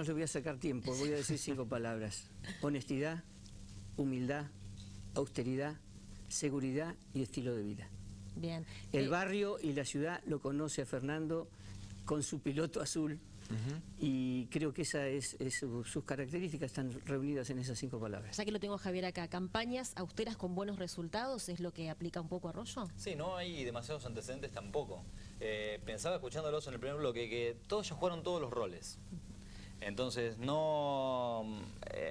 le voy a sacar tiempo, voy a decir 5 palabras. Honestidad, humildad, austeridad, seguridad y estilo de vida. Bien. El barrio y la ciudad lo conoce a Fernando con su piloto azul. Y creo que sus características están reunidas en esas 5 palabras. Ya que lo tengo a Javier acá, ¿campañas austeras con buenos resultados es lo que aplica un poco Arroyo? Sí, no hay demasiados antecedentes tampoco. Pensaba escuchándolos en el primer bloque que todos ya jugaron todos los roles. Entonces no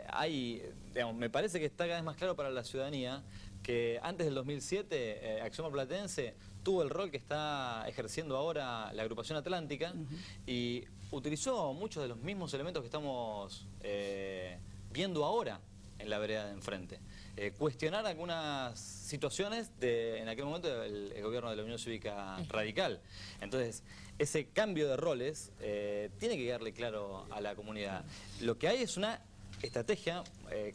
hay, digamos, me parece que está cada vez más claro para la ciudadanía que antes del 2007 Acción Marplatense tuvo el rol que está ejerciendo ahora la agrupación atlántica y utilizó muchos de los mismos elementos que estamos viendo ahora en la vereda de enfrente. Cuestionar algunas situaciones en aquel momento el gobierno de la Unión Cívica Radical. Entonces, ese cambio de roles tiene que quedarle claro a la comunidad. Lo que hay es una estrategia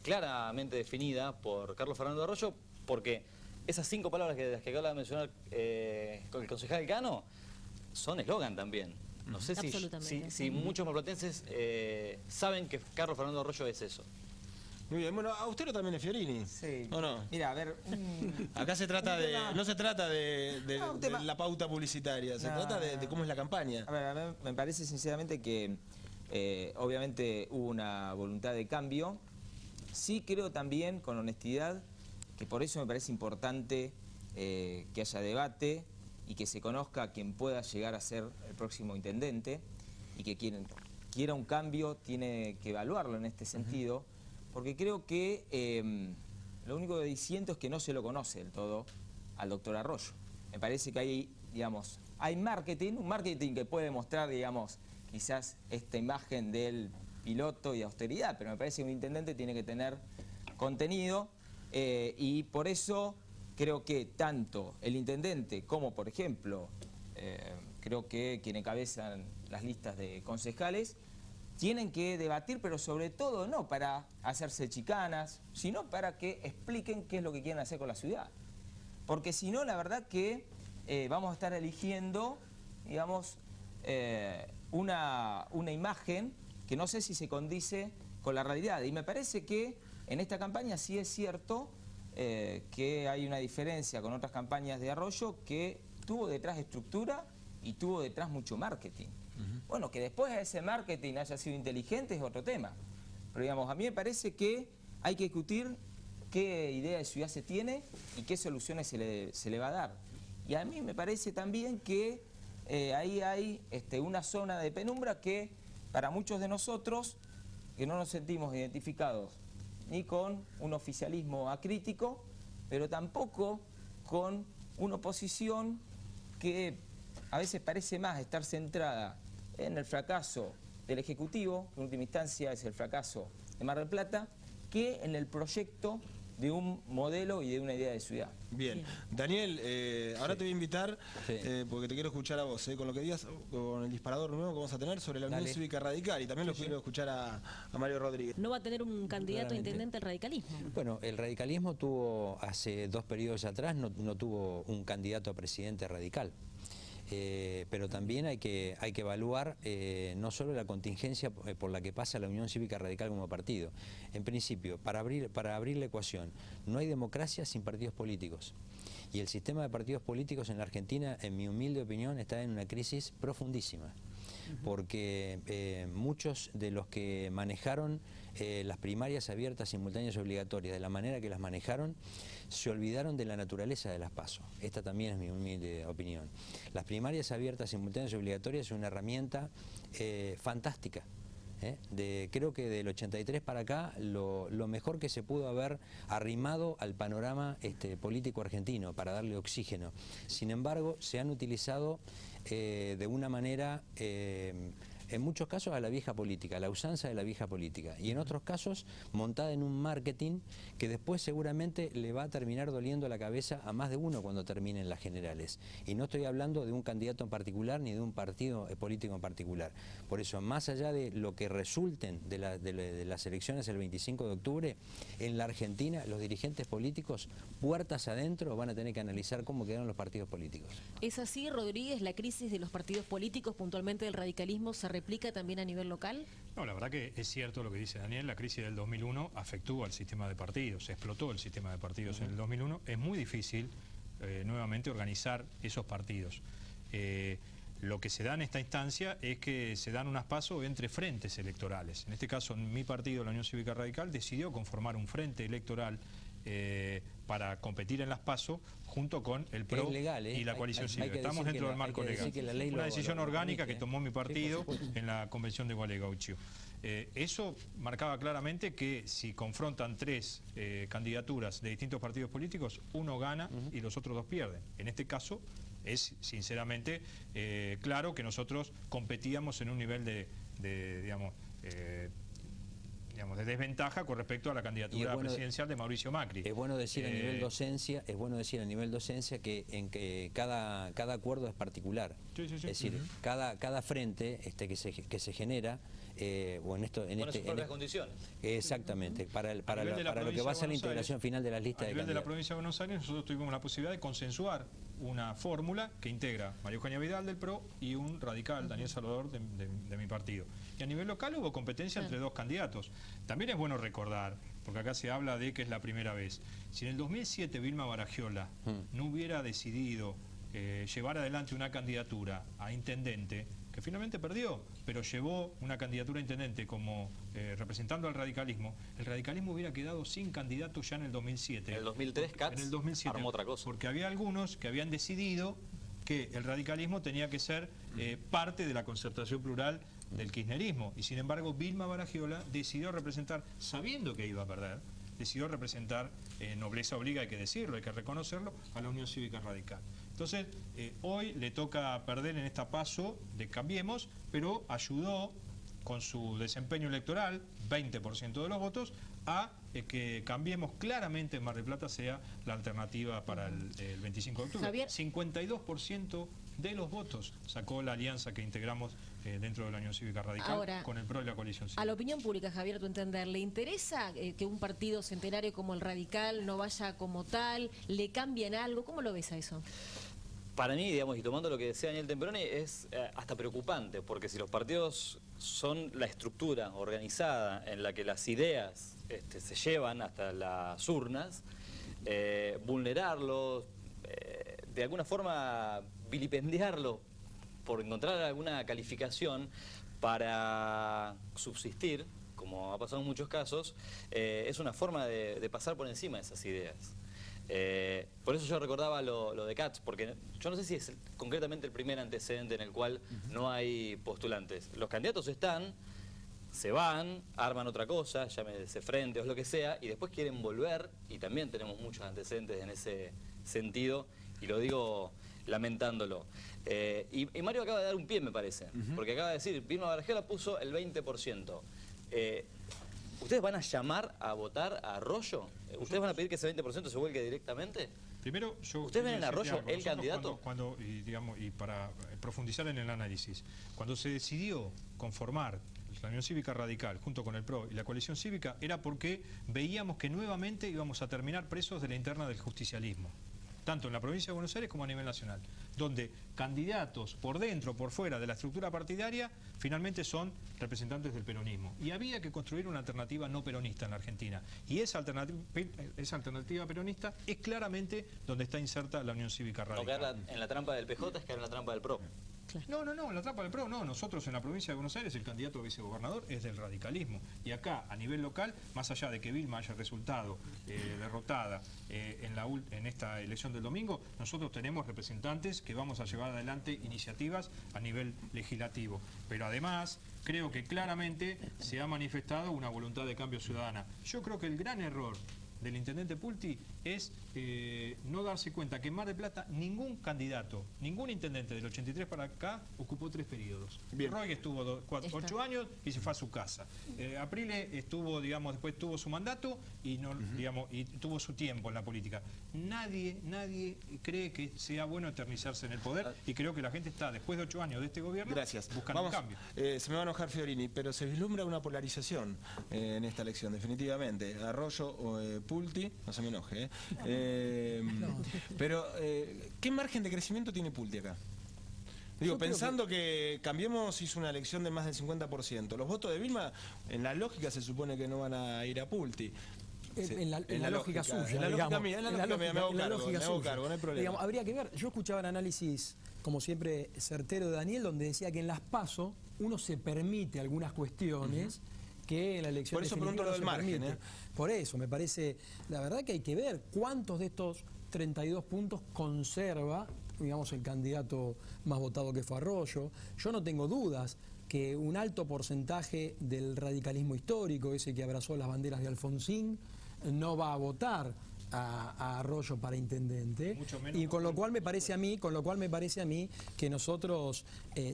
claramente definida por Carlos Fernando Arroyo, porque esas 5 palabras de las que acaba de mencionar el concejal Cano son eslogan también. No sé si muchos marplatenses saben que Carlos Fernando Arroyo es eso. Muy bien, bueno, Austero también es Fiorini. Sí. ¿O no? Mira, a ver... Acá se trata no se trata de la pauta publicitaria, se trata de cómo es la campaña. A ver, me parece sinceramente que obviamente hubo una voluntad de cambio. Sí creo también, con honestidad, que por eso me parece importante que haya debate y que se conozca a quien pueda llegar a ser el próximo intendente y que quien quiera un cambio tiene que evaluarlo en este sentido, porque creo que lo único que siento es que no se lo conoce del todo al doctor Arroyo. Me parece que hay, digamos, hay marketing, un marketing que puede mostrar, digamos, quizás esta imagen del piloto y austeridad, pero me parece que un intendente tiene que tener contenido y por eso creo que tanto el intendente como, por ejemplo, creo que quien encabezan las listas de concejales tienen que debatir, pero sobre todo no para hacerse chicanas, sino para que expliquen qué es lo que quieren hacer con la ciudad. Porque si no, la verdad que vamos a estar eligiendo, digamos, una imagen que no sé si se condice con la realidad. Y me parece que en esta campaña sí es cierto que hay una diferencia con otras campañas de Arroyo que tuvo detrás estructura y tuvo detrás mucho marketing. Bueno, que después ese marketing haya sido inteligente es otro tema. Pero digamos, a mí me parece que hay que discutir qué idea de ciudad se tiene y qué soluciones se le va a dar. Y a mí me parece también que ahí hay una zona de penumbra que para muchos de nosotros que no nos sentimos identificados ni con un oficialismo acrítico, pero tampoco con una oposición que a veces parece más estar centrada en el fracaso del Ejecutivo, que en última instancia es el fracaso de Mar del Plata, que en el proyecto de un modelo y de una idea de ciudad. Bien. Daniel, ahora te voy a invitar, porque te quiero escuchar a vos, con lo que digas, con el disparador nuevo que vamos a tener sobre la Unión Cívica Radical, y también lo quiero escuchar a Mario Rodríguez. ¿No va a tener un candidato a intendente el radicalismo? Bueno, el radicalismo tuvo, hace 2 periodos atrás, no tuvo un candidato a presidente radical. Pero también hay que evaluar no solo la contingencia por la que pasa la Unión Cívica Radical como partido. En principio, para abrir la ecuación, no hay democracia sin partidos políticos. Y el sistema de partidos políticos en la Argentina, en mi humilde opinión, está en una crisis profundísima. Porque muchos de los que manejaron las primarias abiertas, simultáneas y obligatorias, de la manera que las manejaron, se olvidaron de la naturaleza de las PASO. Esta también es mi humilde opinión. Las primarias abiertas, simultáneas y obligatorias son una herramienta fantástica. Creo que del 83 para acá lo mejor que se pudo haber arrimado al panorama político argentino para darle oxígeno. Sin embargo, se han utilizado de una manera, en muchos casos a la vieja política, a la usanza de la vieja política, y en otros casos montada en un marketing que después seguramente le va a terminar doliendo la cabeza a más de uno cuando terminen las generales. Y no estoy hablando de un candidato en particular ni de un partido político en particular. Por eso, más allá de lo que resulten de las elecciones el 25 de octubre, en la Argentina los dirigentes políticos, puertas adentro, van a tener que analizar cómo quedaron los partidos políticos. ¿Es así, Rodríguez? ¿La crisis de los partidos políticos, puntualmente del radicalismo, se replica también a nivel local? No, la verdad que es cierto lo que dice Daniel, la crisis del 2001 afectó al sistema de partidos, explotó el sistema de partidos en el 2001. Es muy difícil nuevamente organizar esos partidos. Lo que se da en esta instancia es que se dan unas PASO entre frentes electorales. En este caso, mi partido, la Unión Cívica Radical, decidió conformar un frente electoral para competir en las PASO junto con el PRO legal, y la coalición cívica. Estamos dentro del marco legal. Una decisión orgánica que tomó mi partido en la convención de Gualeguaychú. Eso marcaba claramente que si confrontan 3 candidaturas de distintos partidos políticos, uno gana y los otros 2 pierden. En este caso es sinceramente claro que nosotros competíamos en un nivel de desventaja con respecto a la candidatura presidencial de Mauricio Macri. Es bueno decir a nivel docencia, que en que cada acuerdo es particular. Es decir, cada frente que se genera sus propias condiciones. Exactamente, para lo que va a ser la integración final de las listas de candidatos. A nivel de la provincia de Buenos Aires nosotros tuvimos la posibilidad de consensuar una fórmula que integra María Eugenia Vidal del PRO y un radical, Daniel Salvador, de mi partido. Y a nivel local hubo competencia entre 2 candidatos. También es bueno recordar, porque acá se habla de que es la primera vez, si en el 2007 Vilma Baragiola no hubiera decidido llevar adelante una candidatura a intendente, que finalmente perdió, pero llevó una candidatura a intendente como representando al radicalismo, el radicalismo hubiera quedado sin candidato ya en el 2007. En el 2003 Katz armó otra cosa. Porque había algunos que habían decidido que el radicalismo tenía que ser parte de la concertación plural del kirchnerismo. Y sin embargo, Vilma Baragiola decidió representar, sabiendo que iba a perder, decidió representar, nobleza obliga, hay que decirlo, hay que reconocerlo, a la Unión Cívica Radical. Entonces, hoy le toca perder en esta PASO de Cambiemos, pero ayudó con su desempeño electoral, 20% de los votos, a que Cambiemos claramente en Mar del Plata sea la alternativa para el 25 de octubre. Javier. 52% de los votos sacó la alianza que integramos dentro de la Unión Cívica Radical. Ahora, con el PRO y la coalición cívica. A la opinión pública, Javier, a tu entender, ¿le interesa que un partido centenario como el Radical no vaya como tal? ¿Le cambian algo? ¿Cómo lo ves a eso? Para mí, y tomando lo que decía Daniel Temperoni, es hasta preocupante, porque si los partidos son la estructura organizada en la que las ideas se llevan hasta las urnas, vulnerarlos, de alguna forma vilipendiarlo por encontrar alguna calificación para subsistir, como ha pasado en muchos casos, es una forma de pasar por encima de esas ideas. Por eso yo recordaba lo de Katz, porque yo no sé si es concretamente el primer antecedente en el cual no hay postulantes. Los candidatos están, se van, arman otra cosa, llámese frente o lo que sea, y después quieren volver, y también tenemos muchos antecedentes en ese sentido, y lo digo lamentándolo. Y Mario acaba de dar un pie, me parece, porque acaba de decir, Vilma Baragiola puso el 20%. ¿Ustedes van a llamar a votar a Arroyo? ¿Ustedes van a pedir que ese 20% se vuelque directamente? Primero, ¿ustedes ven en Arroyo el candidato? Y para profundizar en el análisis, cuando se decidió conformar la Unión Cívica Radical junto con el PRO y la coalición cívica, era porque veíamos que nuevamente íbamos a terminar presos de la interna del justicialismo, tanto en la provincia de Buenos Aires como a nivel nacional, donde candidatos por dentro, por fuera de la estructura partidaria, finalmente son representantes del peronismo. Y había que construir una alternativa no peronista en la Argentina. Y esa alternativa peronista es claramente donde está inserta la Unión Cívica Radical. No caer en la trampa del PJ, es caer en la trampa del PRO. No, en la trampa del PRO no. Nosotros en la provincia de Buenos Aires el candidato a vicegobernador es del radicalismo. Y acá, a nivel local, más allá de que Vilma haya resultado derrotada en esta elección del domingo, nosotros tenemos representantes que vamos a llevar adelante iniciativas a nivel legislativo. Pero además, creo que claramente se ha manifestado una voluntad de cambio ciudadana. Yo creo que el gran error del intendente Pulti es no darse cuenta que en Mar del Plata ningún candidato, ningún intendente del 83 para acá ocupó 3 periodos. Roy estuvo 8 años y se fue a su casa. Aprile estuvo, después tuvo su mandato y y tuvo su tiempo en la política. Nadie cree que sea bueno eternizarse en el poder, y creo que la gente está, después de 8 años de este gobierno, buscando un cambio. Se me va a enojar Fiorini, pero se vislumbra una polarización en esta elección, definitivamente. Arroyo o Pulti, no se me enoje, Pero, ¿qué margen de crecimiento tiene Pulti acá? Digo, pensando que Cambiemos hizo una elección de más del 50%. Los votos de Vilma, en la lógica se supone que no van a ir a Pulti. En la lógica suya. En la lógica mía, me hago cargo, no hay problema. Digamos, habría que ver, yo escuchaba el análisis, como siempre, certero de Daniel, donde decía que en las PASO uno se permite algunas cuestiones que en la elección por eso pregunto lo del margen. Por eso, me parece, la verdad que hay que ver cuántos de estos 32 puntos conserva, digamos, el candidato más votado que fue Arroyo. Yo no tengo dudas que un alto porcentaje del radicalismo histórico, ese que abrazó las banderas de Alfonsín, no va a votar a Arroyo para intendente, y con lo cual me parece a mí que nosotros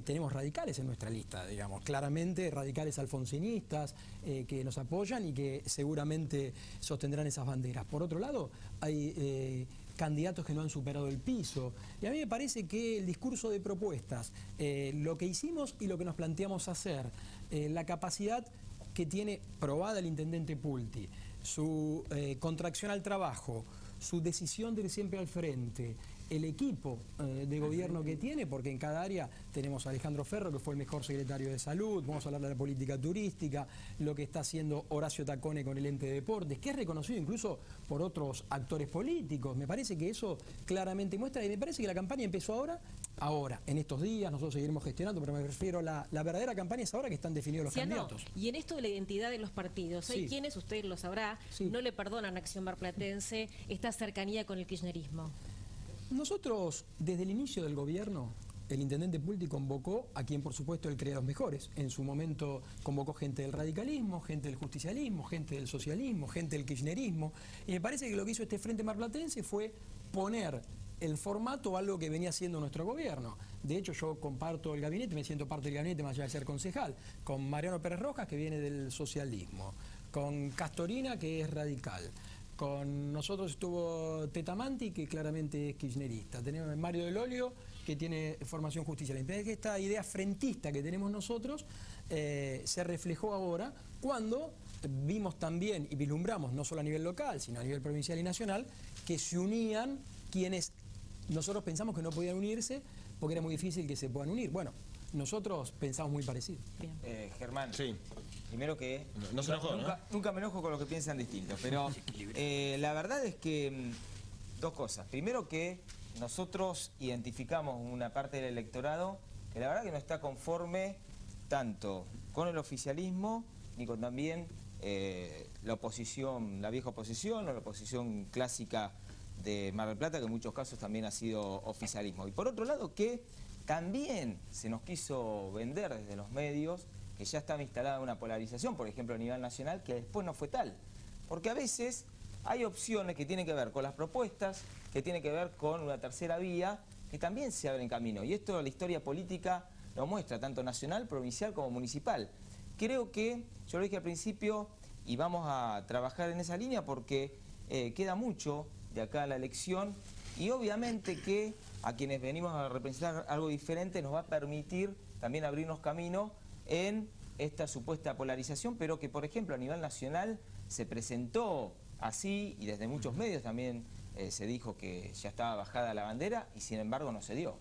tenemos radicales en nuestra lista, digamos, claramente radicales alfonsinistas que nos apoyan y que seguramente sostendrán esas banderas. Por otro lado, hay candidatos que no han superado el piso, y a mí me parece que el discurso de propuestas, lo que hicimos y lo que nos planteamos hacer, la capacidad que tiene probada el intendente Pulti, su contracción al trabajo, su decisión de ir siempre al frente, el equipo de gobierno que tiene, porque en cada área tenemos a Alejandro Ferro, que fue el mejor secretario de salud, vamos a hablar de la política turística, lo que está haciendo Horacio Tacone con el ente de deportes, que es reconocido incluso por otros actores políticos. Me parece que eso claramente muestra, y me parece que la campaña empezó ahora, en estos días, nosotros seguiremos gestionando, pero me refiero a la verdadera campaña es ahora que están definidos los candidatos. Y en esto de la identidad de los partidos, hay quienes, usted lo sabrá, no le perdonan a Acción Marplatense esta cercanía con el kirchnerismo. Nosotros, desde el inicio del gobierno, el intendente Pulti convocó a quien, por supuesto, él creía los mejores. En su momento convocó gente del radicalismo, gente del justicialismo, gente del socialismo, gente del kirchnerismo. Y me parece que lo que hizo este Frente Marplatense fue poner el formato a algo que venía haciendo nuestro gobierno. De hecho, yo comparto el gabinete, me siento parte del gabinete más allá de ser concejal, con Mariano Pérez Rojas, que viene del socialismo, con Castorina, que es radical. Con nosotros estuvo Tetamanti, que claramente es kirchnerista. Tenemos a Mario Del Olio, que tiene formación justicialista. Esta idea frentista que tenemos nosotros se reflejó ahora cuando vimos también y vislumbramos, no solo a nivel local, sino a nivel provincial y nacional, que se unían quienes nosotros pensamos que no podían unirse porque era muy difícil que se puedan unir. Bueno, nosotros pensamos muy parecido. Germán, sí. Primero que no se enojó, nunca me enojo con los que piensan distintos, pero la verdad es que dos cosas. Primero que nosotros identificamos una parte del electorado que la verdad que no está conforme tanto con el oficialismo ni con también la oposición, la vieja oposición o la oposición clásica de Mar del Plata, que en muchos casos también ha sido oficialismo. Y por otro lado que también se nos quiso vender desde los medios que ya estaba instalada una polarización, por ejemplo a nivel nacional, que después no fue tal. Porque a veces hay opciones que tienen que ver con las propuestas, que tienen que ver con una tercera vía, que también se abren camino. Y esto la historia política lo muestra, tanto nacional, provincial como municipal. Creo que, yo lo dije al principio, y vamos a trabajar en esa línea porque queda mucho de acá a la elección, y obviamente que a quienes venimos a representar algo diferente nos va a permitir también abrirnos camino en esta supuesta polarización, pero que, por ejemplo, a nivel nacional se presentó así, y desde muchos medios también se dijo que ya estaba bajada la bandera, y sin embargo no se dio.